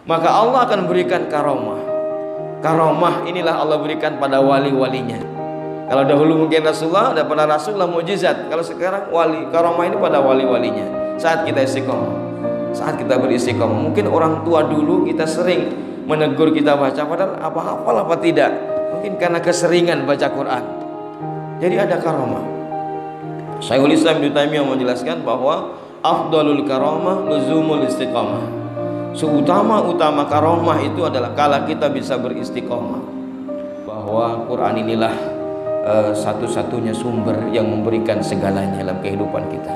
maka Allah akan berikan karomah. Karomah inilah Allah berikan pada wali-walinya. Kalau dahulu mungkin Rasulullah, ada pada Rasulullah mujizat. Kalau sekarang wali, karomah ini pada wali-walinya. Saat kita istiqomah, saat kita beristiqomah, mungkin orang tua dulu kita sering menegur kita baca, padahal apa-hafal apa tidak, mungkin karena keseringan baca Quran. Jadi ada karomah. Syekhul Islam Ibnu Taimiyah menjelaskan bahwa afdalul karomah luzumul istiqomah. Seutama-utama karomah itu adalah kala kita bisa beristiqomah, bahwa Quran inilah satu-satunya sumber yang memberikan segalanya dalam kehidupan kita,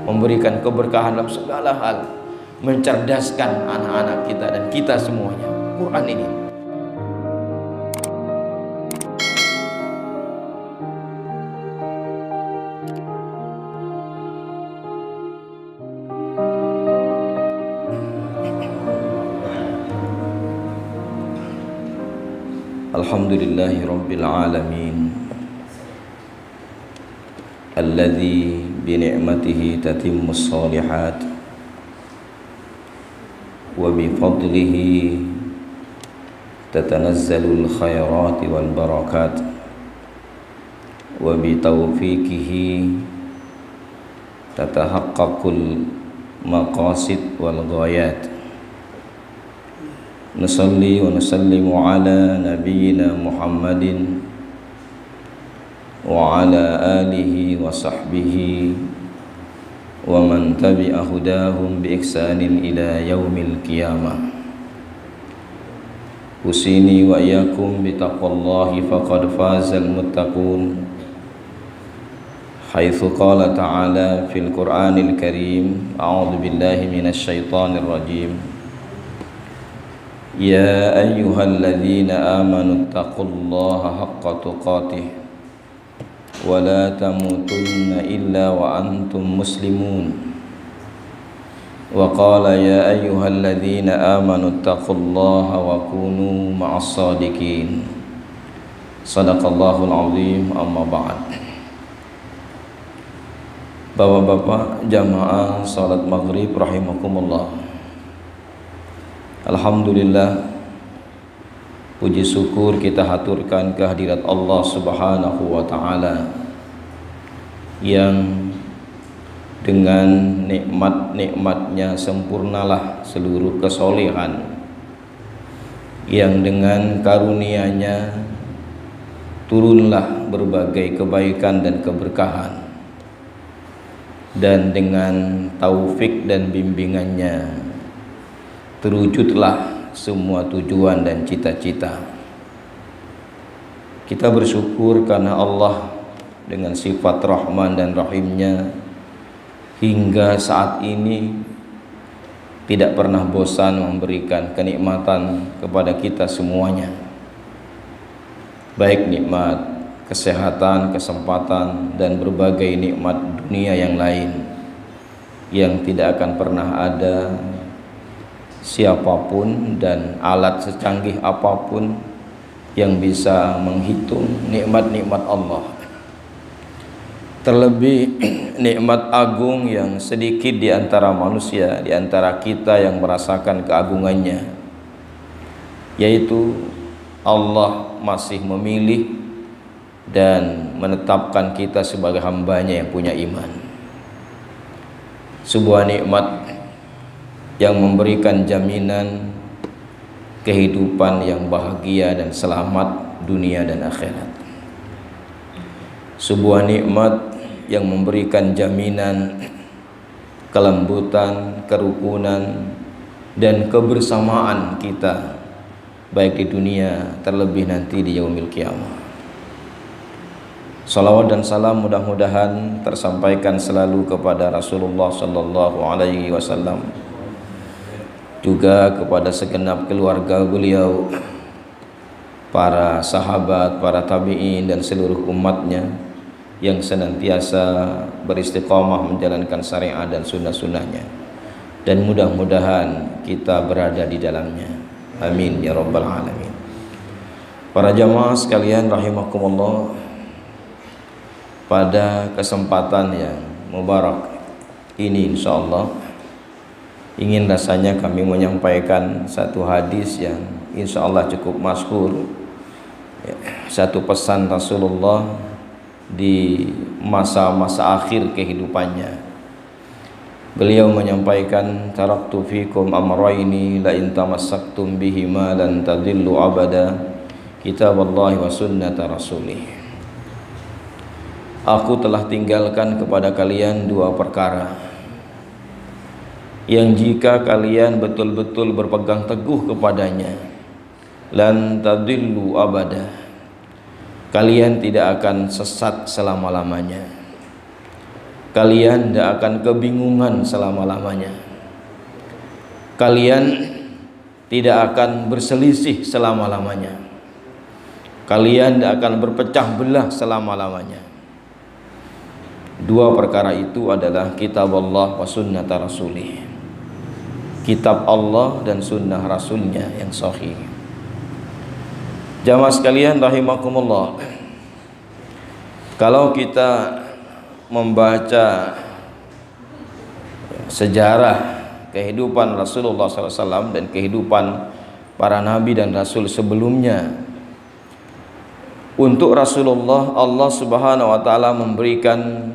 memberikan keberkahan dalam segala hal, mencerdaskan anak-anak kita dan kita semuanya. Quran ini Alhamdulillahi Rabbil Alamin alladzi bini'matihi tatimmus shalihat wa bifadlihi tatanazzalul khairati wal barakat wa bitaufiqihi tatahaqqaqul maqasid wal ghayat. Nusalli wa nusallimu ala nabiyyina Muhammadin wa ala alihi wa sahbihi wa man tabi'a hudahum bi ihsanin ila yaumil qiyamah. Usini wa iyyakum bi taqwallahi faqad fazal muttaqun. Haitsu qala ta'ala fil Qur'anil Karim, a'udzu billahi minasy syaithanir rajim. Ya ayyuhalladzina amanu taqullaha haqqa tuqatih wa la tamutunna illa wa antum muslimun. Wa qala ya ayyuhalladzina amanu taqullaha wa kunu ma'as shadiqin. Shadaqallahul azim. Amma ba'd. Bapak-bapak jamaah salat maghrib rahimakumullah. Alhamdulillah, puji syukur kita haturkan kehadirat Allah Subhanahu wa ta'ala yang dengan nikmat-nikmatnya sempurnalah seluruh kesolehan, yang dengan karunia-Nya turunlah berbagai kebaikan dan keberkahan, dan dengan taufik dan bimbingannya terwujudlah semua tujuan dan cita-cita. Kita bersyukur karena Allah dengan sifat Rahman dan Rahimnya hingga saat ini tidak pernah bosan memberikan kenikmatan kepada kita semuanya, baik nikmat kesehatan, kesempatan, dan berbagai nikmat dunia yang lain yang tidak akan pernah ada siapapun dan alat secanggih apapun yang bisa menghitung nikmat-nikmat Allah. Terlebih nikmat agung yang sedikit di antara manusia, di antara kita yang merasakan keagungannya, yaitu Allah masih memilih dan menetapkan kita sebagai hambanya yang punya iman. Sebuah nikmat yang memberikan jaminan kehidupan yang bahagia dan selamat dunia dan akhirat. Sebuah nikmat yang memberikan jaminan kelembutan, kerukunan, dan kebersamaan kita baik di dunia terlebih nanti di yaumil qiyamah. Salawat dan salam mudah-mudahan tersampaikan selalu kepada Rasulullah sallallahu alaihi wasallam, juga kepada segenap keluarga beliau, para sahabat, para tabi'in, dan seluruh umatnya yang senantiasa beristiqomah menjalankan syariat dan sunnah-sunnahnya, dan mudah-mudahan kita berada di dalamnya. Amin ya rabbal alamin. Para jamaah sekalian rahimakumullah, pada kesempatan yang mubarak ini insyaallah ingin rasanya kami menyampaikan satu hadis yang insya Allah cukup masyhur, satu pesan Rasulullah di masa-masa akhir kehidupannya. Beliau menyampaikan, taraktu fikum amrayni la in tamassaktum bihima lan tadillu abada, kitaballahi wa sunnata rasulih. Aku telah tinggalkan kepada kalian dua perkara yang jika kalian betul-betul berpegang teguh kepadanya, lan tadillu abada, kalian tidak akan sesat selama-lamanya, kalian tidak akan kebingungan selama-lamanya, kalian tidak akan berselisih selama-lamanya, kalian tidak akan berpecah belah selama-lamanya. Dua perkara itu adalah kitab Allah wa sunnata rasulih, kitab Allah dan sunnah rasulnya yang sahih. Jamaah sekalian rahimakumullah, kalau kita membaca sejarah kehidupan Rasulullah SAW dan kehidupan para nabi dan rasul sebelumnya, untuk Rasulullah Allah Subhanahu wa taala memberikan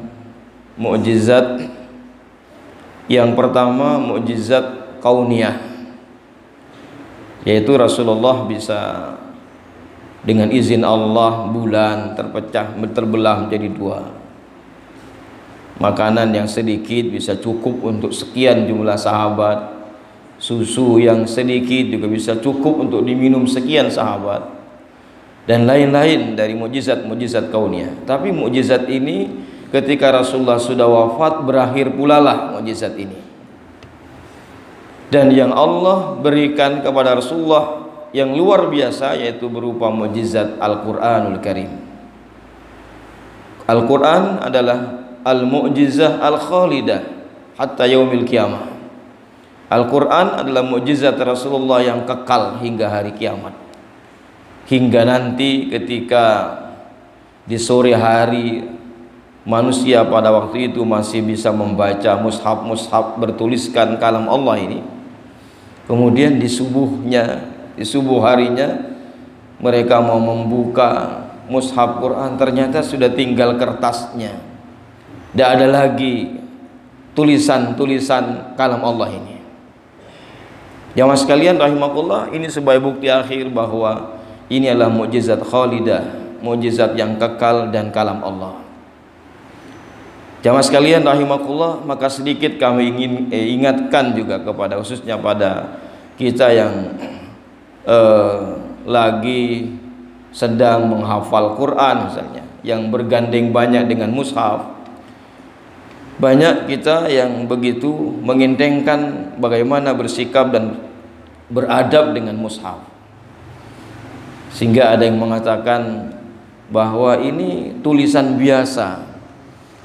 mukjizat. Yang pertama mukjizat kauniyah, yaitu Rasulullah bisa dengan izin Allah bulan terbelah menjadi dua. Makanan yang sedikit bisa cukup untuk sekian jumlah sahabat, susu yang sedikit juga bisa cukup untuk diminum sekian sahabat, dan lain-lain dari mukjizat-mukjizat kauniyah. Tapi mukjizat ini ketika Rasulullah sudah wafat berakhir pula lah mukjizat ini. Dan yang Allah berikan kepada Rasulullah yang luar biasa, yaitu berupa mukjizat Al-Qur'anul Karim. Al-Qur'an adalah al-mu'jizah al-khalidah hatta yaumil qiyamah. Al-Qur'an adalah mukjizat Rasulullah yang kekal hingga hari kiamat. Hingga nanti ketika di sore hari manusia pada waktu itu masih bisa membaca mushaf-mushaf bertuliskan kalam Allah ini, kemudian di subuh harinya mereka mau membuka mushaf Quran, ternyata sudah tinggal kertasnya, tidak ada lagi tulisan-tulisan kalam Allah ini. Jamaah sekalian rahimakumullah, ini sebagai bukti akhir bahwa ini adalah mukjizat khalidah, mukjizat yang kekal dan kalam Allah. Jamaah sekalian rahimakumullah, maka sedikit kami ingin ingatkan juga kepada, khususnya pada kita yang lagi sedang menghafal Quran misalnya, yang bergandeng banyak dengan mushaf. Banyak kita yang begitu mengintengkan bagaimana bersikap dan beradab dengan mushaf, sehingga ada yang mengatakan bahwa ini tulisan biasa,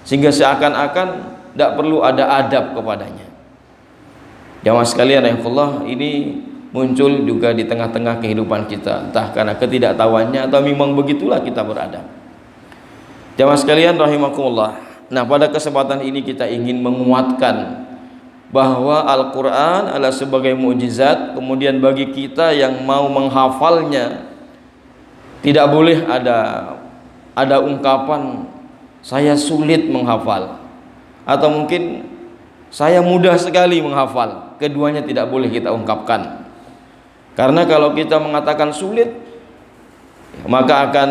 sehingga seakan-akan tidak perlu ada adab kepadanya. Jamaah sekalian rahimakumullah, ini muncul juga di tengah-tengah kehidupan kita, entah karena ketidaktahuannya atau memang begitulah kita beradab. Jamaah sekalian rahimakumullah, nah pada kesempatan ini kita ingin menguatkan bahwa Al-Quran adalah sebagai mukjizat. Kemudian bagi kita yang mau menghafalnya, tidak boleh ada ungkapan saya sulit menghafal, atau mungkin saya mudah sekali menghafal. Keduanya tidak boleh kita ungkapkan, karena kalau kita mengatakan sulit, maka akan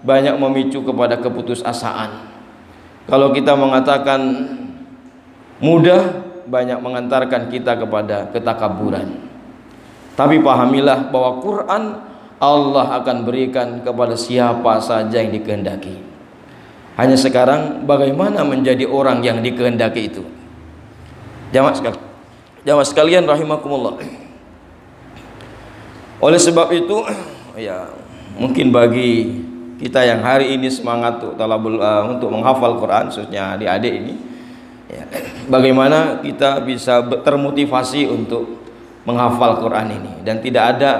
banyak memicu kepada keputusasaan. Kalau kita mengatakan mudah, banyak mengantarkan kita kepada ketakaburan. Tapi pahamilah bahwa Quran Allah akan berikan kepada siapa saja yang dikehendaki. Hanya sekarang bagaimana menjadi orang yang dikehendaki itu. Jamaah sekalian rahimakumullah. Oleh sebab itu, ya mungkin bagi kita yang hari ini semangat untuk menghafal Quran, khususnya adik-adik ini, ya, bagaimana kita bisa termotivasi untuk menghafal Quran ini, dan tidak ada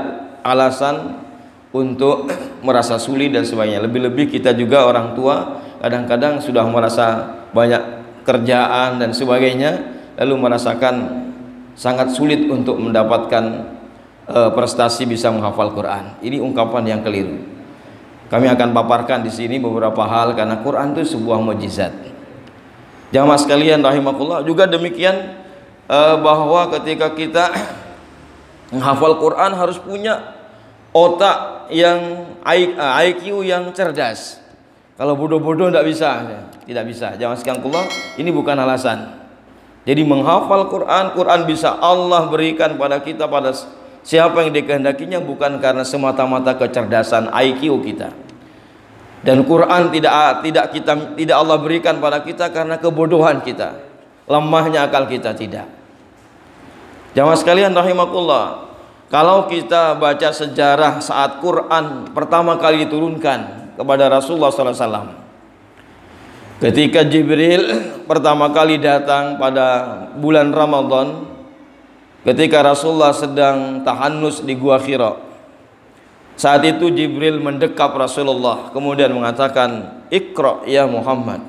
alasan untuk merasa sulit dan sebagainya. Lebih-lebih kita juga orang tua kadang-kadang sudah merasa banyak kerjaan dan sebagainya, lalu merasakan sangat sulit untuk mendapatkan prestasi bisa menghafal Quran. Ini ungkapan yang keliru. Kami akan paparkan di sini beberapa hal karena Quran itu sebuah mukjizat. Jamaah sekalian rahimakumullah, juga demikian bahwa ketika kita menghafal Quran harus punya otak yang IQ yang cerdas. Kalau bodoh-bodoh tidak bisa. Jamaah sekalian, ini bukan alasan. Jadi menghafal Quran bisa Allah berikan pada kita, pada siapa yang dikehendakinya, bukan karena semata-mata kecerdasan IQ kita. Dan Quran tidak Allah berikan pada kita karena kebodohan kita, lemahnya akal kita, tidak. Jamaah sekalian rahimakumullah, kalau kita baca sejarah saat Quran pertama kali diturunkan kepada Rasulullah SAW, ketika Jibril pertama kali datang pada bulan Ramadan, ketika Rasulullah sedang tahannus di Gua Hira, saat itu Jibril mendekap Rasulullah kemudian mengatakan, "Iqra ya Muhammad."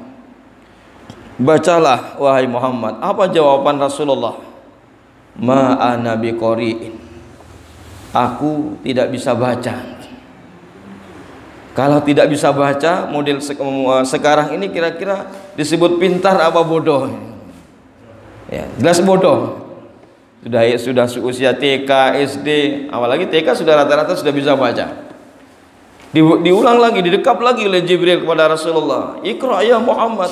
Bacalah wahai Muhammad. Apa jawaban Rasulullah? "Ma ana biqari'in." Aku tidak bisa baca. Kalau tidak bisa baca, model sekarang ini kira-kira disebut pintar apa bodoh? Ya, jelas bodoh. Sudah usia TK, SD, apalagi TK sudah rata-rata sudah bisa baca. Diulang lagi, didekap lagi oleh Jibril kepada Rasulullah, "Iqra ya Muhammad."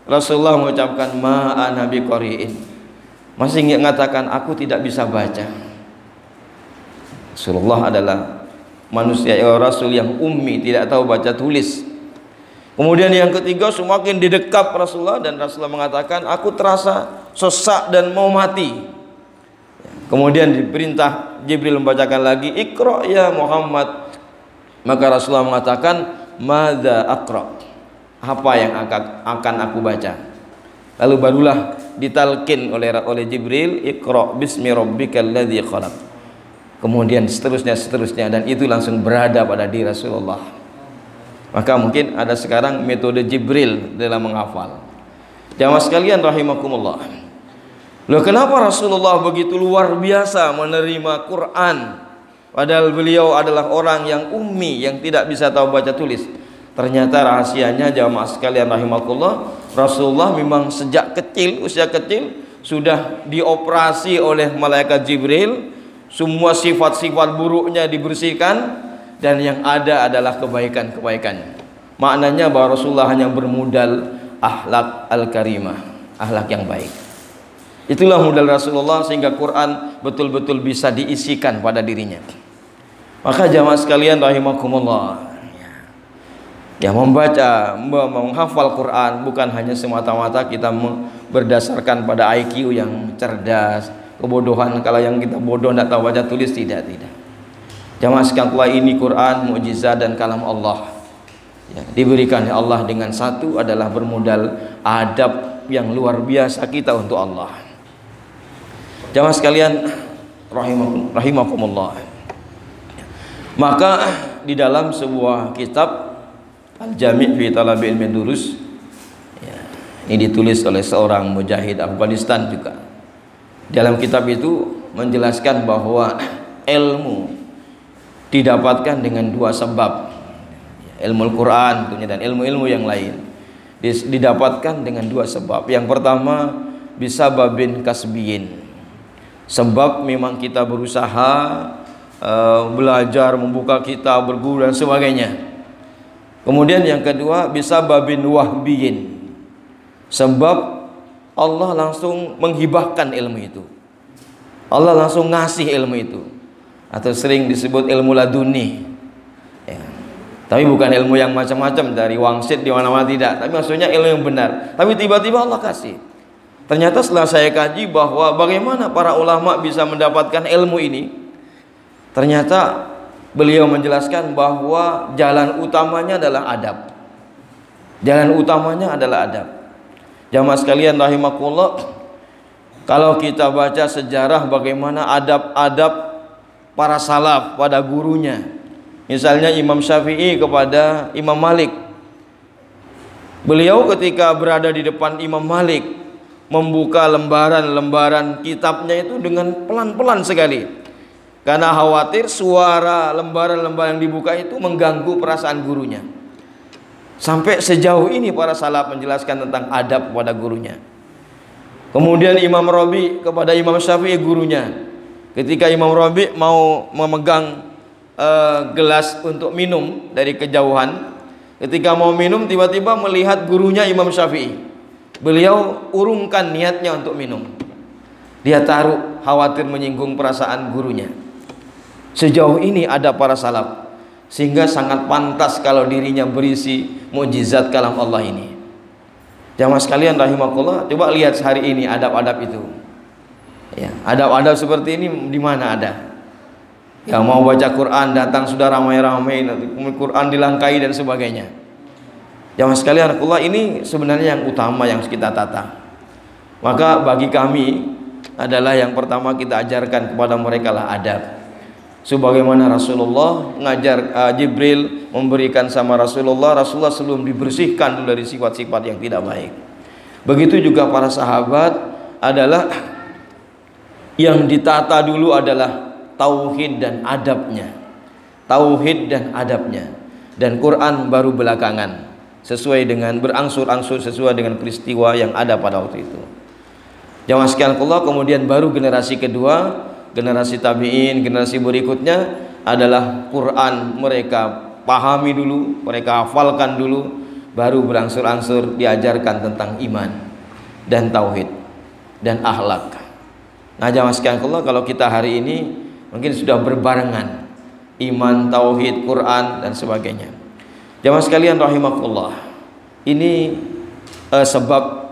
Rasulullah mengucapkan, "Ma ana biqari'in." Masih mengatakan, "Aku tidak bisa baca." Rasulullah adalah manusia Rasul yang ummi, tidak tahu baca tulis. Kemudian yang ketiga, semakin didekap Rasulullah dan Rasulullah mengatakan, "Aku terasa sesak dan mau mati." Kemudian diperintah Jibril membacakan lagi, "Iqra ya Muhammad." Maka Rasulullah mengatakan, "Madza aqra?" Apa yang akan aku baca? Lalu barulah ditalkin oleh Jibril, "Iqra bismi rabbikal ladzi khalaq." Kemudian seterusnya, dan itu langsung berada pada diri Rasulullah. Maka mungkin ada sekarang metode Jibril dalam menghafal. Jamaah sekalian rahimakumullah, loh, kenapa Rasulullah begitu luar biasa menerima Quran padahal beliau adalah orang yang ummi, yang tidak bisa tahu baca tulis? Ternyata rahasianya jamaah sekalian rahimakumullah, Rasulullah memang sejak kecil, usia kecil sudah dioperasi oleh malaikat Jibril. Semua sifat-sifat buruknya dibersihkan dan yang ada adalah kebaikan-kebaikannya. Maknanya bahwa Rasulullah hanya bermodal akhlak al-karimah, akhlak yang baik. Itulah modal Rasulullah sehingga Quran betul-betul bisa diisikan pada dirinya. Maka jamaah sekalian rahimakumullah, ya, menghafal Quran bukan hanya semata-mata kita berdasarkan pada IQ yang cerdas, kebodohan. Kalau yang kita bodoh tidak tahu baca tulis, tidak. Jamaah sekalian, ini Quran mukjizat dan kalam Allah, ya, diberikan oleh Allah dengan satu adalah bermodal adab yang luar biasa kita untuk Allah. Jamaah sekalian rahimakumullah, maka di dalam sebuah kitab Al-Jami' fi Talabi Ilmi Durus, ya, ini ditulis oleh seorang mujahid Afghanistan juga. Dalam kitab itu menjelaskan bahwa ilmu didapatkan dengan dua sebab, ilmu Al-Quran tentunya dan ilmu-ilmu yang lain didapatkan dengan dua sebab. Yang pertama, bisa babin kasbiyin, sebab memang kita berusaha belajar, membuka kitab, berguru dan sebagainya. Kemudian yang kedua, bisa babin wahbiyin, sebab Allah langsung menghibahkan ilmu itu, Allah langsung ngasih ilmu itu, atau sering disebut ilmu laduni, ya. Tapi bukan ilmu yang macam-macam dari wangsit di mana-mana, tidak. Tapi maksudnya ilmu yang benar. Tapi tiba-tiba Allah kasih. Ternyata setelah saya kaji bahwa bagaimana para ulama bisa mendapatkan ilmu ini, ternyata beliau menjelaskan bahwa jalan utamanya adalah adab. Jalan utamanya adalah adab. Jamaah sekalian rahimakumullah, kalau kita baca sejarah bagaimana adab-adab para salaf pada gurunya, misalnya Imam Syafi'i kepada Imam Malik, beliau ketika berada di depan Imam Malik membuka lembaran-lembaran kitabnya itu dengan pelan-pelan sekali, karena khawatir suara lembaran-lembaran yang dibuka itu mengganggu perasaan gurunya. Sampai sejauh ini para salaf menjelaskan tentang adab kepada gurunya. Kemudian Imam Rabi kepada Imam Syafi'i gurunya, ketika Imam Rabi mau memegang gelas untuk minum dari kejauhan, ketika mau minum tiba-tiba melihat gurunya Imam Syafi'i. Beliau urungkan niatnya untuk minum. Dia taruh, khawatir menyinggung perasaan gurunya. Sejauh ini ada para salaf, sehingga sangat pantas kalau dirinya berisi mukjizat kalam Allah ini. Jamaah sekalian rahimakumullah, coba lihat hari ini adab-adab itu. Ya, adab-adab seperti ini di mana ada? Yang mau baca Quran datang sudah ramai-ramai, nanti Quran dilangkai dan sebagainya. Jamaah sekalian, Allah ini sebenarnya yang utama yang kita tata. Maka bagi kami adalah yang pertama kita ajarkan kepada mereka lah adab. Sebagaimana Rasulullah ngajar, Jibril memberikan sama Rasulullah sebelum dibersihkan dulu dari sifat-sifat yang tidak baik. Begitu juga para sahabat adalah yang ditata dulu adalah tauhid dan adabnya. Tauhid dan adabnya. Dan Quran baru belakangan, sesuai dengan berangsur-angsur sesuai dengan peristiwa yang ada pada waktu itu. Jamaah sekalian Allah, kemudian baru generasi kedua, generasi tabi'in, generasi berikutnya adalah Quran mereka pahami dulu, mereka hafalkan dulu, baru berangsur-angsur diajarkan tentang iman dan tauhid dan akhlak. Nah jamaah sekalian Allah, kalau kita hari ini mungkin sudah berbarengan iman, tauhid, Quran dan sebagainya. Jamaah sekalian rahimakumullah, ini sebab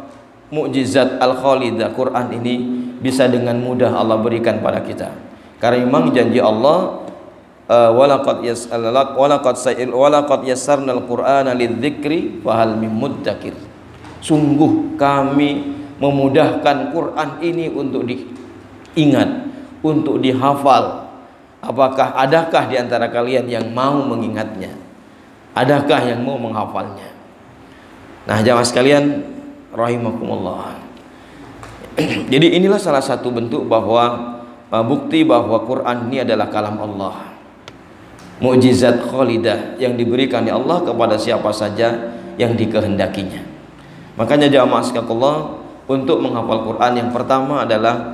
mukjizat al-khalidah Quran ini bisa dengan mudah Allah berikan pada kita, karena memang janji Allah, walaqad yassarnal qur'ana lidzikri fahal mim muddakir. Sungguh kami memudahkan Quran ini untuk diingat, untuk dihafal. Adakah di antara kalian yang mau mengingatnya? Adakah yang mau menghafalnya? Nah jamaah sekalian rahimakumullah, jadi inilah salah satu bentuk bahwa bukti bahwa Quran ini adalah kalam Allah, mukjizat khalidah yang diberikan oleh Allah kepada siapa saja yang dikehendakinya. Makanya jamaah sekalian Allah, untuk menghafal Quran yang pertama adalah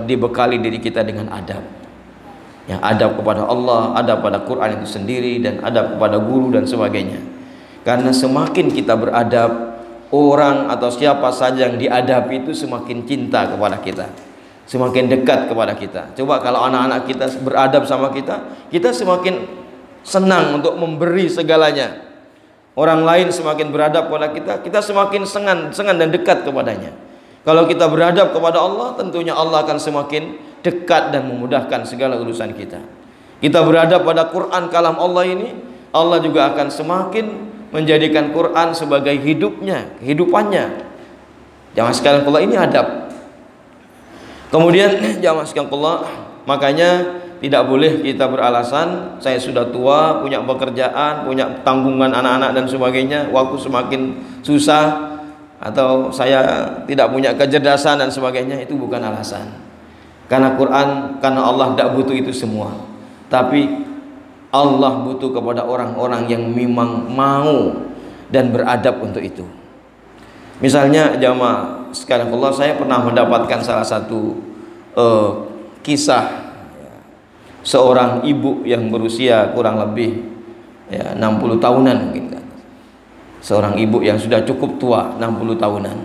dibekali diri kita dengan adab. Yang adab kepada Allah, adab pada Quran itu sendiri, dan adab kepada guru dan sebagainya. Karena semakin kita beradab, orang atau siapa saja yang diadabi itu semakin cinta kepada kita, semakin dekat kepada kita. Coba kalau anak-anak kita beradab sama kita, kita semakin senang untuk memberi segalanya. Orang lain semakin beradab kepada kita, kita semakin senang dan dekat kepadanya. Kalau kita beradab kepada Allah, tentunya Allah akan semakin dekat dan memudahkan segala urusan kita. Kita beradab pada Quran kalam Allah ini, Allah juga akan semakin menjadikan Quran sebagai kehidupannya. Jamaah sekalian Allah, ini adab. Kemudian jamaah sekalian Allah, makanya tidak boleh kita beralasan saya sudah tua, punya pekerjaan, punya tanggungan anak-anak dan sebagainya, waktu semakin susah, atau saya tidak punya kecerdasan dan sebagainya. Itu bukan alasan. Karena Allah tidak butuh itu semua, tapi Allah butuh kepada orang-orang yang memang mau dan beradab untuk itu. Misalnya jamaah sekalian Allah, saya pernah mendapatkan salah satu kisah seorang ibu yang berusia kurang lebih 60 tahunan mungkin kan. Seorang ibu yang sudah cukup tua, 60 tahunan.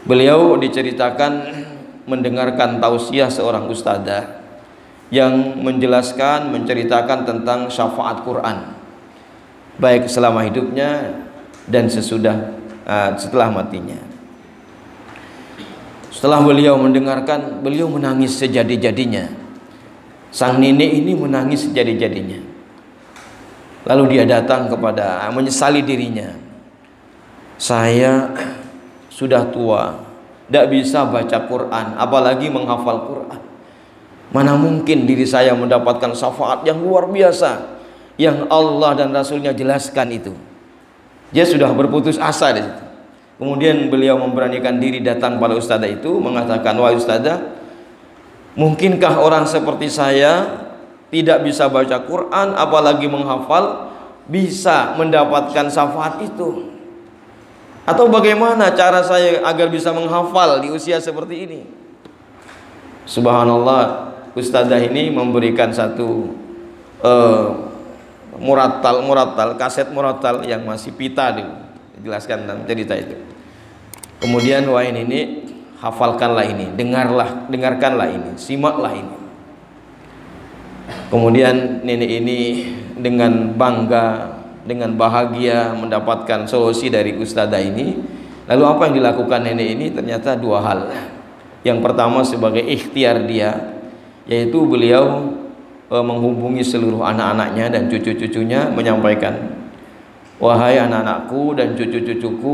Beliau diceritakan mendengarkan tausiah seorang ustadzah yang menceritakan tentang syafaat Quran, baik selama hidupnya dan setelah matinya. Setelah beliau mendengarkan, beliau menangis sejadi-jadinya. Sang nenek ini menangis sejadi-jadinya. Lalu dia datang menyesali dirinya. Saya sudah tua, tidak bisa baca Quran, apalagi menghafal Quran. Mana mungkin diri saya mendapatkan syafaat yang luar biasa yang Allah dan Rasulnya jelaskan itu. Dia sudah berputus asa di situ. Kemudian beliau memberanikan diri datang pada ustadzah itu, mengatakan, wahai ustadzah, mungkinkah orang seperti saya tidak bisa baca Quran apalagi menghafal bisa mendapatkan syafaat itu? Atau bagaimana cara saya agar bisa menghafal di usia seperti ini? Subhanallah, ustadzah ini memberikan satu murattal, kaset murattal yang masih pita dulu, dijelaskan dalam cerita itu. Kemudian, wahai ini, hafalkanlah ini, dengarkanlah ini, simaklah ini. Kemudian nenek ini dengan bangga, dengan bahagia mendapatkan solusi dari ustadzah ini. Lalu apa yang dilakukan nenek ini? Ternyata dua hal. Yang pertama sebagai ikhtiar dia, yaitu beliau menghubungi seluruh anak-anaknya dan cucu-cucunya, menyampaikan, wahai anak-anakku dan cucu-cucuku,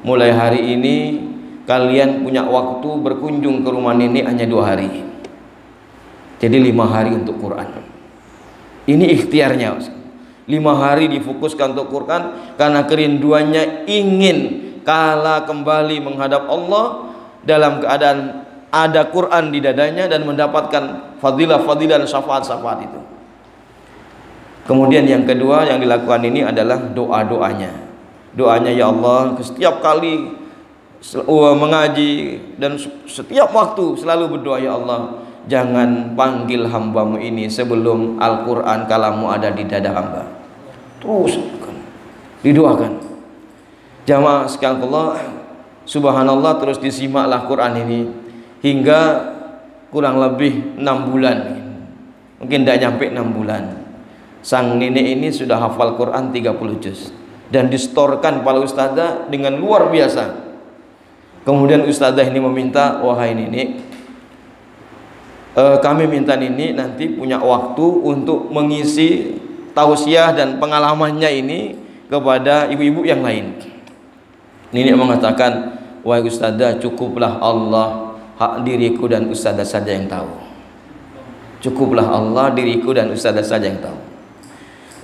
mulai hari ini kalian punya waktu berkunjung ke rumah nenek hanya 2 hari. Jadi 5 hari untuk Quran. Ini ikhtiarnya. 5 hari difokuskan untuk Quran karena kerinduannya ingin kala kembali menghadap Allah dalam keadaan ada Quran di dadanya dan mendapatkan fadilah-fadilah dan syafaat-syafaat itu. Kemudian yang kedua yang dilakukan ini adalah doa-doanya. Doanya, ya Allah, setiap kali mengaji dan setiap waktu selalu berdoa, ya Allah, jangan panggil hambamu ini sebelum Al-Quran kalamu ada di dada hamba. Terus didoakan. Jamaah sekalian Allah, subhanallah, terus disimaklah Quran ini hingga kurang lebih 6 bulan, mungkin tidak nyampe 6 bulan, sang nenek ini sudah hafal Quran 30 juz dan distorkan pada ustadzah dengan luar biasa. Kemudian ustadzah ini meminta, wahai nenek, kami minta nenek nanti punya waktu untuk mengisi tausiah dan pengalamannya ini kepada ibu-ibu yang lain. Nenek mengatakan, wahai ustadzah, cukuplah Allah, hak diriku dan ustadzah saja yang tahu. Cukuplah Allah, diriku dan ustadzah saja yang tahu.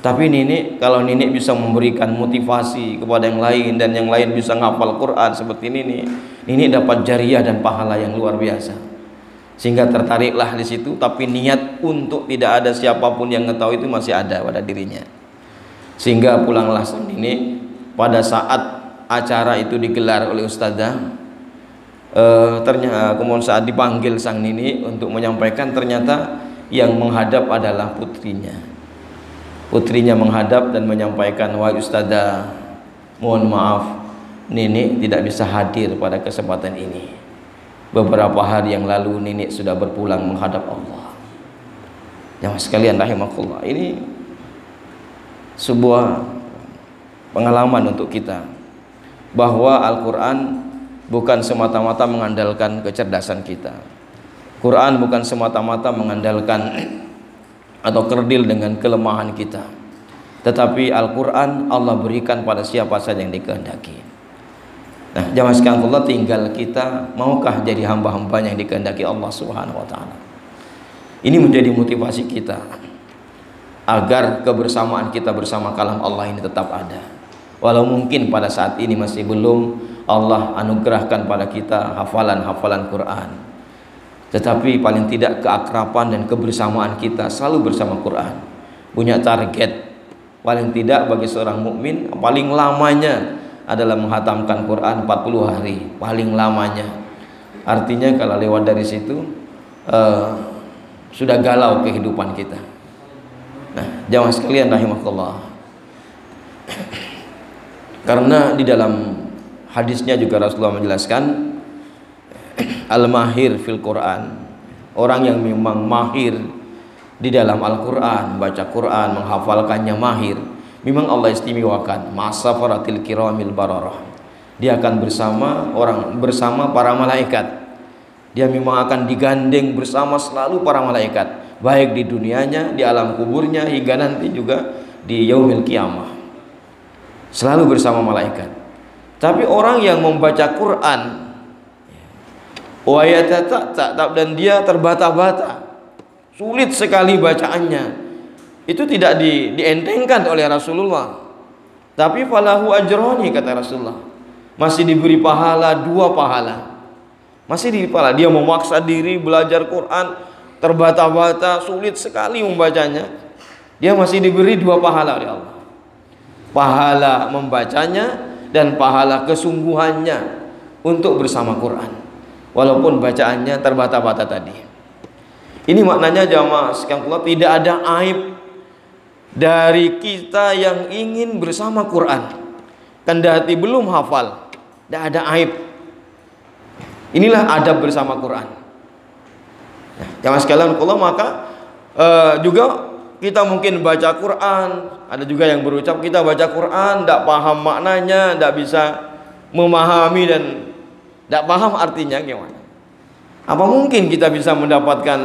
Tapi nenek, kalau nenek bisa memberikan motivasi kepada yang lain dan yang lain bisa ngapal Quran seperti ini, nenek dapat jariah dan pahala yang luar biasa. Sehingga tertariklah di situ, tapi niat untuk tidak ada siapapun yang mengetahui itu masih ada pada dirinya. Sehingga pulanglah sang nenek pada saat acara itu digelar oleh ustadzah. Ternyata kemudian saat dipanggil sang nenek untuk menyampaikan, ternyata yang menghadap adalah putrinya. Putrinya menghadap dan menyampaikan, wahai ustadzah, mohon maaf, nenek tidak bisa hadir pada kesempatan ini. Beberapa hari yang lalu nenek sudah berpulang menghadap Allah. Jamaah sekalian rahimakumullah, ini sebuah pengalaman untuk kita bahwa Al-Quran bukan semata-mata mengandalkan kecerdasan kita. Quran bukan semata-mata mengandalkan atau kerdil dengan kelemahan kita, tetapi Al-Quran Allah berikan pada siapa saja yang dikehendaki. Nah, jamaah sekalian Allah, tinggal kita maukah jadi hamba-hambanya yang dikehendaki Allah Subhanahu wa taala. Ini menjadi motivasi kita agar kebersamaan kita bersama kalam Allah ini tetap ada. Walau mungkin pada saat ini masih belum Allah anugerahkan pada kita hafalan-hafalan Quran, tetapi paling tidak keakraban dan kebersamaan kita selalu bersama Quran. Punya target paling tidak bagi seorang mukmin, paling lamanya adalah menghatamkan Quran 40 hari, paling lamanya. Artinya kalau lewat dari situ sudah galau kehidupan kita. Nah, jamaah sekalian rahimakumullah, karena di dalam hadisnya juga Rasulullah menjelaskan, al-mahir fil Quran, orang yang memang mahir di dalam Al-Quran, baca Quran, menghafalkannya mahir, memang Allah istimewakan, ma'asafaratil kiramil bararah. Dia akan bersama para malaikat. Dia memang akan digandeng bersama selalu para malaikat, baik di dunianya, di alam kuburnya, hingga nanti juga di yaumil qiyamah, selalu bersama malaikat. Tapi orang yang membaca Quran dan dia terbata-bata, sulit sekali bacaannya, itu tidak dientengkan oleh Rasulullah. Tapi falahu ajroni, kata Rasulullah, masih diberi pahala 2 pahala. Masih diberi pahala. Dia memaksa diri belajar Quran, terbata-bata, sulit sekali membacanya. Dia masih diberi 2 pahala oleh Allah. Pahala membacanya dan pahala kesungguhannya untuk bersama Quran, walaupun bacaannya terbata-bata tadi. Ini maknanya jamaah sekalian, tidak ada aib dari kita yang ingin bersama Quran, kendati belum hafal, tidak ada aib. Inilah adab bersama Quran. Jamaah sekalian, maka juga kita mungkin baca Quran, ada juga yang berucap kita baca Quran tidak paham maknanya, tidak bisa memahami dan tidak paham artinya gimana. Apa mungkin kita bisa mendapatkan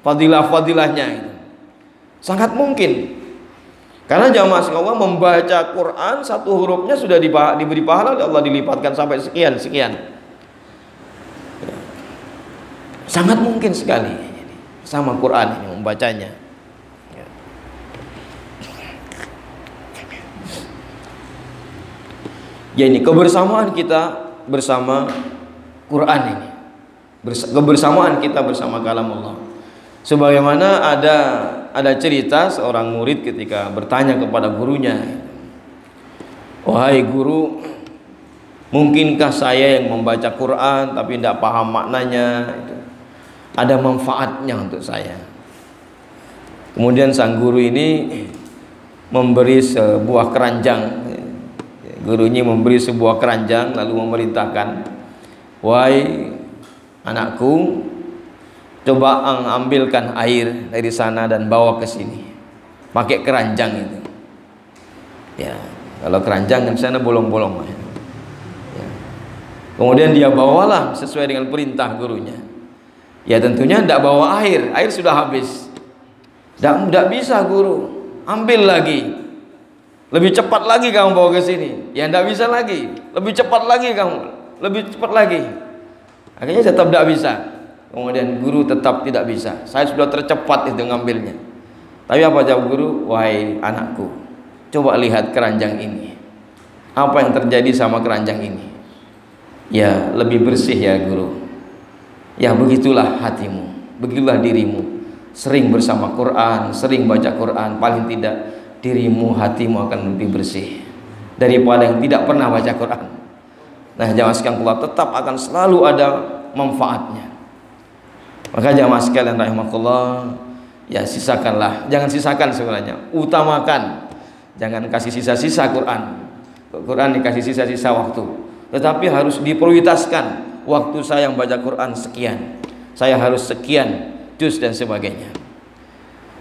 fadilah-fadilahnya itu? Sangat mungkin. Karena jamaah sekalian, membaca Quran 1 hurufnya sudah diberi pahala oleh Allah, dilipatkan sampai sekian. Sangat mungkin sekali sama Quran ini membacanya. Ya, ini kebersamaan kita bersama Quran ini, kebersamaan kita bersama kalam Allah. Sebagaimana ada cerita seorang murid ketika bertanya kepada gurunya, "Wahai guru, mungkinkah saya yang membaca Quran tapi tidak paham maknanya, ada manfaatnya untuk saya?" Kemudian sang guru ini memberi sebuah keranjang. Gurunya memberi sebuah keranjang lalu memerintahkan, "Wahai anakku, coba ambilkan air dari sana dan bawa ke sini." Pakai keranjang itu. Ya, kalau keranjang di sana bolong-bolong. Ya. Kemudian dia bawalah sesuai dengan perintah gurunya. Ya tentunya tidak bawa air sudah habis. Tidak bisa guru, ambil lagi. Lebih cepat lagi kamu bawa ke sini. Ya tidak bisa lagi. Lebih cepat lagi kamu. Lebih cepat lagi. Akhirnya tetap tidak bisa. Kemudian guru tetap tidak bisa. Saya sudah tercepat itu ngambilnya. Tapi apa jawab guru? "Wahai anakku, coba lihat keranjang ini. Apa yang terjadi sama keranjang ini?" "Ya lebih bersih ya guru." "Ya begitulah hatimu. Begitulah dirimu. Sering bersama Quran, sering baca Quran, paling tidak dirimu, hatimu akan lebih bersih daripada yang tidak pernah baca Quran." Nah jamaah sekalian, tetap akan selalu ada manfaatnya. Maka jamaah sekalian rahimakumullah, ya sisakanlah, jangan sisakan sebenarnya, utamakan, jangan kasih sisa-sisa Quran. Quran dikasih sisa-sisa waktu, tetapi harus diprioritaskan. Waktu saya yang baca Quran sekian, saya harus sekian juz dan sebagainya.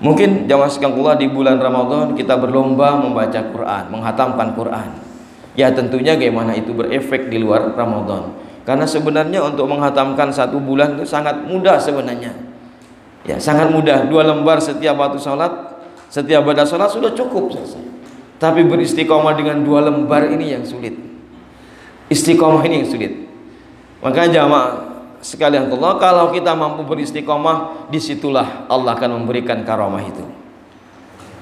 Mungkin jamaah sekalian di bulan Ramadan kita berlomba membaca Quran, menghatamkan Quran. Ya tentunya bagaimana itu berefek di luar Ramadan. Karena sebenarnya untuk menghatamkan 1 bulan itu sangat mudah sebenarnya. Ya sangat mudah, 2 lembar setiap waktu sholat, setiap baca sholat sudah cukup selesai. Tapi beristiqomah dengan 2 lembar ini yang sulit. Istiqomah ini yang sulit. Maka jamaah sekalian Allah, kalau kita mampu beristiqomah, disitulah Allah akan memberikan karamah itu.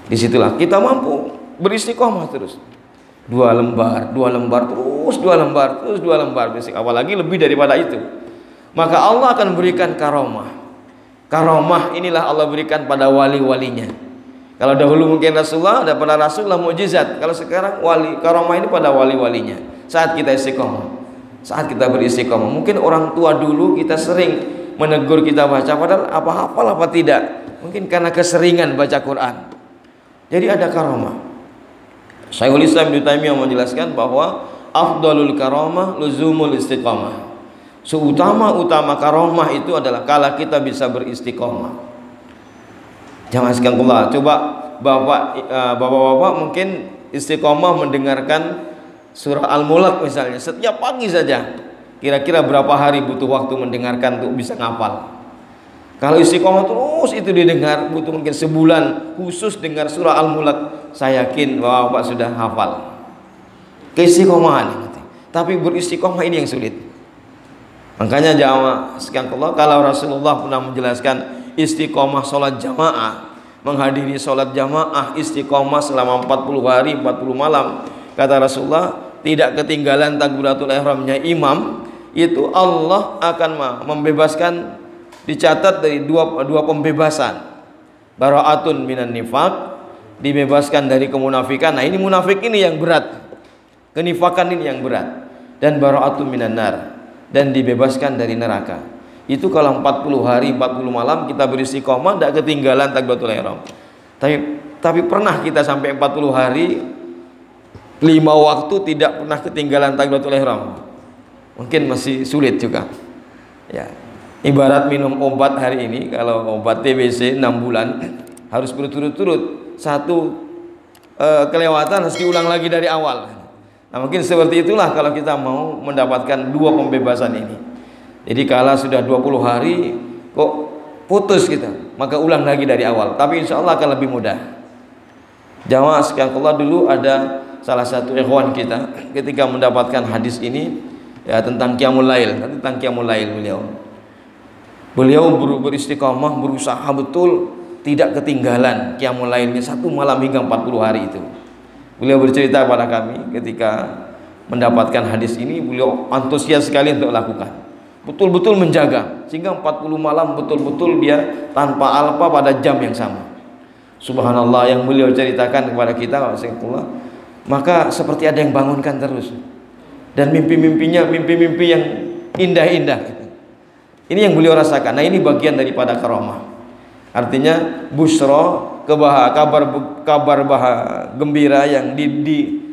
Disitulah kita mampu beristiqomah terus. 2 lembar, 2 lembar, terus 2 lembar, terus 2 lembar. Apalagi lebih daripada itu. Maka Allah akan berikan karamah. Karamah inilah Allah berikan pada wali-walinya. Kalau dahulu mungkin Rasulullah, ada pada Rasulullah mukjizat. Kalau sekarang wali, karamah ini pada wali-walinya. Saat kita istiqomah, saat kita beristiqomah, mungkin orang tua dulu kita sering menegur kita baca, padahal apa-hafal apa tidak, mungkin karena keseringan baca Quran. Jadi ada karamah. Syekhul Islam Ibnu Taimiyah menjelaskan bahwa afdalul karamah luzumul istiqamah. Seutama-utama karamah itu adalah kala kita bisa beristiqomah. Jangan sekalian coba bapak-bapak mungkin istiqomah mendengarkan surah Al-Mulk misalnya setiap pagi saja, kira-kira berapa hari butuh waktu mendengarkan untuk bisa ngapal? Kalau istiqomah terus itu didengar, butuh mungkin sebulan khusus dengar surah Al-Mulk, saya yakin bahwa Bapak sudah hafal. Keistiqomahan. Tapi beristiqomah ini yang sulit. Makanya jamaah sekalian Allah, kalau Rasulullah pernah menjelaskan istiqomah sholat jamaah, menghadiri sholat jamaah istiqomah selama 40 hari 40 malam, kata Rasulullah, tidak ketinggalan takbiratul ihramnya imam, itu Allah akan membebaskan, dicatat dari dua pembebasan. Bara'atun minan nifaq, dibebaskan dari kemunafikan. Nah, ini munafik ini yang berat. Kenifakan ini yang berat. Dan bara'atun minan nar, dan dibebaskan dari neraka. Itu kalau 40 hari 40 malam kita beristiqomah, tidak ketinggalan takbiratul ihram. Tapi pernah kita sampai 40 hari 5 waktu tidak pernah ketinggalan takbiratul ihram? Mungkin masih sulit juga. Ya. Ibarat minum obat hari ini, kalau obat TBC 6 bulan harus berturut-turut. Satu kelewatan harus diulang lagi dari awal. Nah, mungkin seperti itulah kalau kita mau mendapatkan dua pembebasan ini. Jadi kalau sudah 20 hari kok putus kita, maka ulang lagi dari awal. Tapi insya Allah akan lebih mudah. Jamaah sekalian, Allah dulu ada salah satu ikhwan kita ketika mendapatkan hadis ini, ya, tentang qiyamul lail, beliau beristiqamah, berusaha betul tidak ketinggalan qiyamul lailnya 1 malam hingga 40 hari itu. Beliau bercerita kepada kami ketika mendapatkan hadis ini, beliau antusias sekali untuk lakukan, betul-betul menjaga sehingga 40 malam betul-betul dia tanpa alpa pada jam yang sama. Subhanallah, yang beliau ceritakan kepada kita, maka seperti ada yang bangunkan terus, dan mimpi-mimpinya mimpi-mimpi yang indah-indah. Ini yang beliau rasakan. Nah, ini bagian daripada karamah. Artinya busra, kabar gembira yang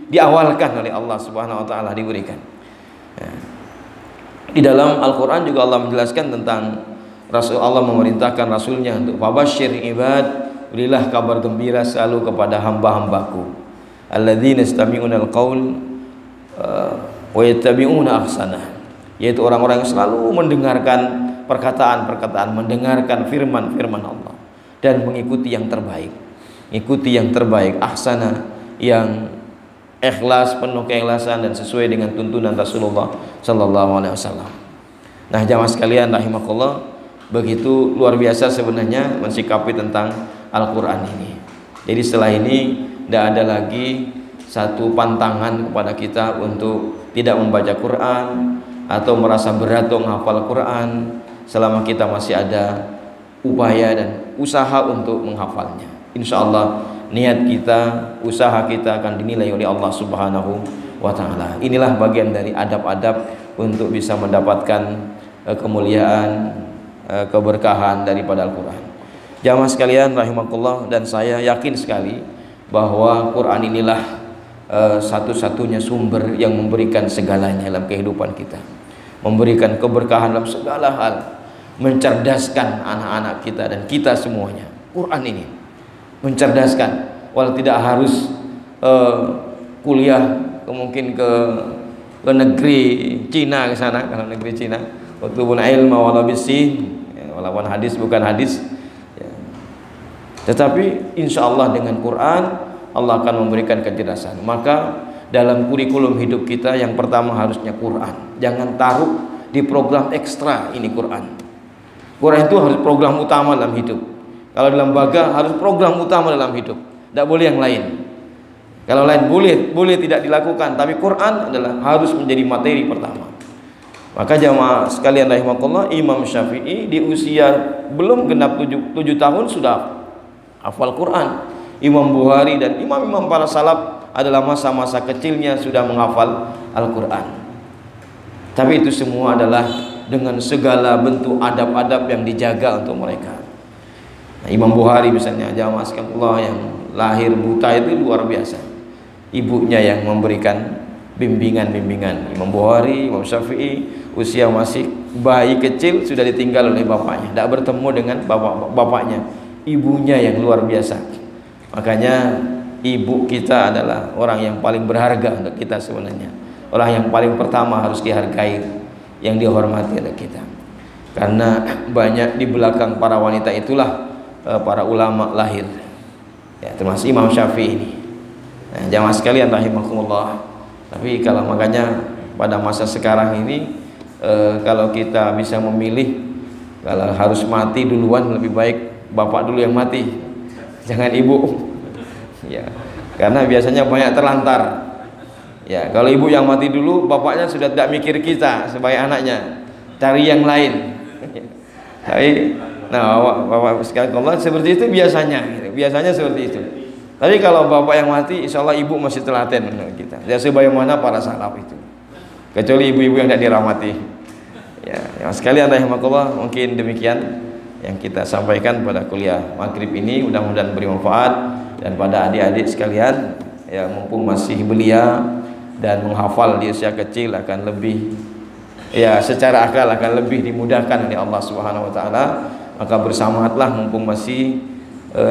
diawalkan oleh Allah Subhanahu wa taala diberikan. Ya. Di dalam Al-Qur'an juga Allah menjelaskan tentang Rasul, Allah memerintahkan rasulnya untuk fabasyir ibad, berilah kabar gembira selalu kepada hamba-hambaku alladzina yastami'unal qaul wa yattabi'una ahsanah, yaitu orang-orang yang selalu mendengarkan perkataan-perkataan, mendengarkan firman-firman Allah dan mengikuti yang terbaik. Ikuti yang terbaik, ahsana, yang ikhlas, penuh keikhlasan dan sesuai dengan tuntunan Rasulullah sallallahu alaihi wasallam. Nah, jamaah sekalian rahimakumullah, begitu luar biasa sebenarnya mensikapi tentang Al-Qur'an ini. Jadi setelah ini tidak ada lagi satu pantangan kepada kita untuk tidak membaca Quran atau merasa berat untuk menghafal Quran, selama kita masih ada upaya dan usaha untuk menghafalnya. Insya Allah niat kita, usaha kita akan dinilai oleh Allah Subhanahu wa taala. Inilah bagian dari adab-adab untuk bisa mendapatkan kemuliaan, keberkahan daripada Al-Quran. Jamaah sekalian rahimakumullah, dan saya yakin sekali bahwa Quran inilah satu-satunya sumber yang memberikan segalanya dalam kehidupan kita, memberikan keberkahan dalam segala hal, mencerdaskan anak-anak kita dan kita semuanya. Quran ini mencerdaskan, walau tidak harus kuliah mungkin ke negeri Cina, ke sana. Kalau negeri Cina utlubul ilma wala bisin, walaupun hadis bukan hadis ya. Tetapi insya Allah dengan Quran Allah akan memberikan kecerdasan. Maka dalam kurikulum hidup kita yang pertama harusnya Quran. Jangan taruh di program ekstra ini Quran. Quran itu harus program utama dalam hidup. Kalau dalam lembaga harus program utama dalam hidup, tidak boleh yang lain. Kalau lain boleh tidak dilakukan, tapi Quran adalah harus menjadi materi pertama. Maka jamaah sekalian rahimakumullah, Imam Syafi'i di usia belum genap 7 tahun sudah hafal Quran. Imam Bukhari dan imam-imam para salaf adalah masa-masa kecilnya sudah menghafal Al-Quran. Tapi itu semua adalah dengan segala bentuk adab-adab yang dijaga untuk mereka. Nah, Imam Bukhari misalnya, jamaah sekalian, yang lahir buta itu luar biasa. Ibunya yang memberikan bimbingan-bimbingan. Imam Bukhari, Imam Syafi'i usia masih bayi kecil sudah ditinggal oleh bapaknya, tidak bertemu dengan bapaknya. Ibunya yang luar biasa. Makanya ibu kita adalah orang yang paling berharga untuk kita sebenarnya. Orang yang paling pertama harus dihargai, yang dihormati oleh kita. Karena banyak di belakang para wanita itulah para ulama lahir. Ya, termasuk Imam Syafi'i ini. Nah, jamaah sekalian rahimakumullah. Tapi kalau makanya pada masa sekarang ini kalau kita bisa memilih, kalau harus mati duluan lebih baik bapak dulu yang mati, jangan ibu. Ya, karena biasanya banyak terlantar. Ya, kalau ibu yang mati dulu, bapaknya sudah tidak mikir kita sebagai anaknya, cari yang lain. Tapi, nah, bapak sekalian Allah seperti itu biasanya, biasanya seperti itu. Tapi kalau bapak yang mati, insya Allah ibu masih telaten menurut kita. Ya, sebagaimana para salaf itu. Kecuali ibu-ibu yang tidak dirahmati. Ya, yang sekalian rahimakumullah, mungkin demikian yang kita sampaikan pada kuliah maghrib ini. Mudah-mudahan beri manfaat, dan pada adik-adik sekalian, ya mumpung masih belia dan menghafal di usia kecil akan lebih, ya secara akal akan lebih dimudahkan oleh Allah Subhanahu wa taala. Maka bersemangatlah mumpung masih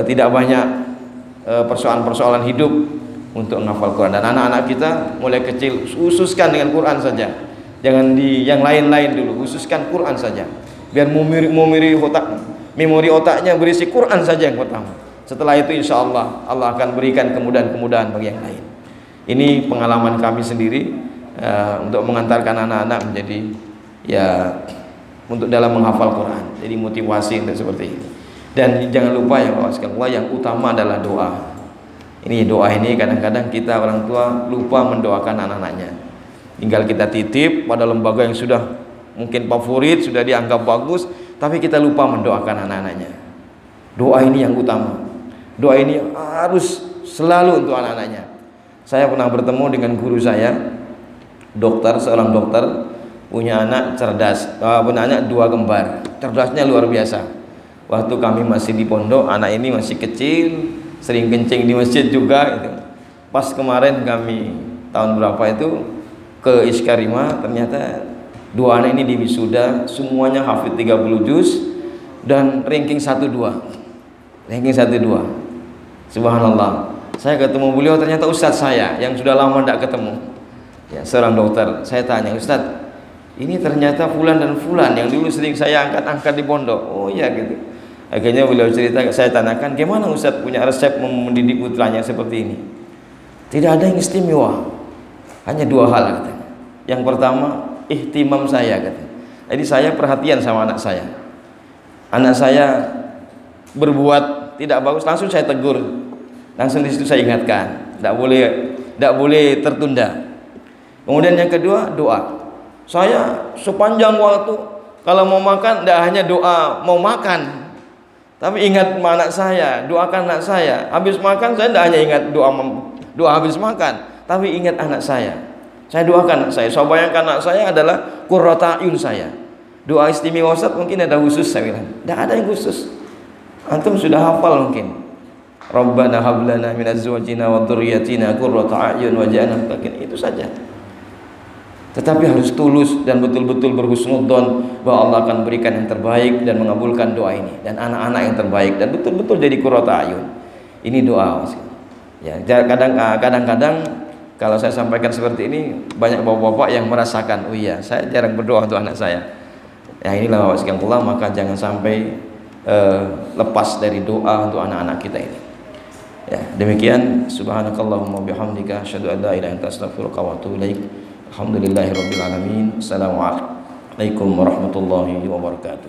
tidak banyak persoalan-persoalan hidup untuk menghafal Quran. Dan anak-anak kita mulai kecil khususkan dengan Quran saja. Jangan di yang lain-lain dulu, khususkan Quran saja. Biar memori otaknya berisi Quran saja yang pertama. Setelah itu insya Allah Allah akan berikan kemudahan-kemudahan bagi yang lain. Ini pengalaman kami sendiri untuk mengantarkan anak-anak menjadi, ya untuk dalam menghafal Quran. Jadi motivasi untuk seperti ini. Dan jangan lupa ya bahwa Allah yang utama adalah doa. Ini doa ini kadang-kadang kita orang tua lupa mendoakan anak-anaknya. Tinggal kita titip pada lembaga yang sudah mungkin favorit, sudah dianggap bagus, tapi kita lupa mendoakan anak-anaknya. Doa ini yang utama. Doa ini harus selalu untuk anak-anaknya. Saya pernah bertemu dengan guru saya, dokter, seorang dokter, punya anak cerdas, punya anak 2 kembar, cerdasnya luar biasa. Waktu kami masih di pondok, anak ini masih kecil, sering kencing di masjid juga gitu. Pas kemarin kami tahun berapa itu ke Iskarima, ternyata 2 anak ini di wisuda, semuanya hafid 30 juz dan ranking 1-2. Ranking 1-2. Subhanallah. Saya ketemu beliau, ternyata ustadz saya yang sudah lama tidak ketemu. Ya, seorang dokter. Saya tanya, "Ustadz, ini ternyata fulan dan fulan yang dulu sering saya angkat-angkat di pondok." Oh iya gitu. Akhirnya beliau cerita, saya tanyakan, "Gimana Ustadz punya resep mendidik putranya seperti ini?" Tidak ada yang istimewa. Hanya 2 hal katanya. Yang pertama, ihtimam saya katanya. Jadi saya perhatian sama anak saya. Anak saya berbuat tidak bagus, langsung saya tegur. Langsung di situ saya ingatkan, tidak boleh tertunda. Kemudian yang kedua, doa. Saya sepanjang waktu kalau mau makan tidak hanya doa mau makan, tapi ingat sama anak saya, doakan anak saya. Habis makan saya tidak hanya ingat doa habis makan, tapi ingat anak saya. Saya doakan anak saya. Saya bayangkan anak saya adalah qurrata ayun saya. Doa istimewa Ustaz mungkin ada khusus, saya bilang. Tidak ada yang khusus. Antum sudah hafal mungkin. Rabbana hab lana min azwajina wa dzurriyyatina qurrata a'yun waj'alna lil muttaqin, itu saja. Tetapi harus tulus dan betul-betul berhusnudzon bahwa Allah akan berikan yang terbaik dan mengabulkan doa ini, dan anak-anak yang terbaik, dan betul-betul jadi qurrata a'yun. Ini doa. Ya, kadang-kadang kalau saya sampaikan seperti ini, banyak bapak-bapak yang merasakan, "Oh iya, saya jarang berdoa untuk anak saya." Ya inilah Bapak sekalian, maka jangan sampai lepas dari doa untuk anak-anak kita ini. Ya, demikian. Subhanakallahumma bihamdika asyhadu an la ilaha illa anta astaghfiruka wa atubu ilaik. Alhamdulillahirabbil alamin. Assalamualaikum warahmatullahi wabarakatuh.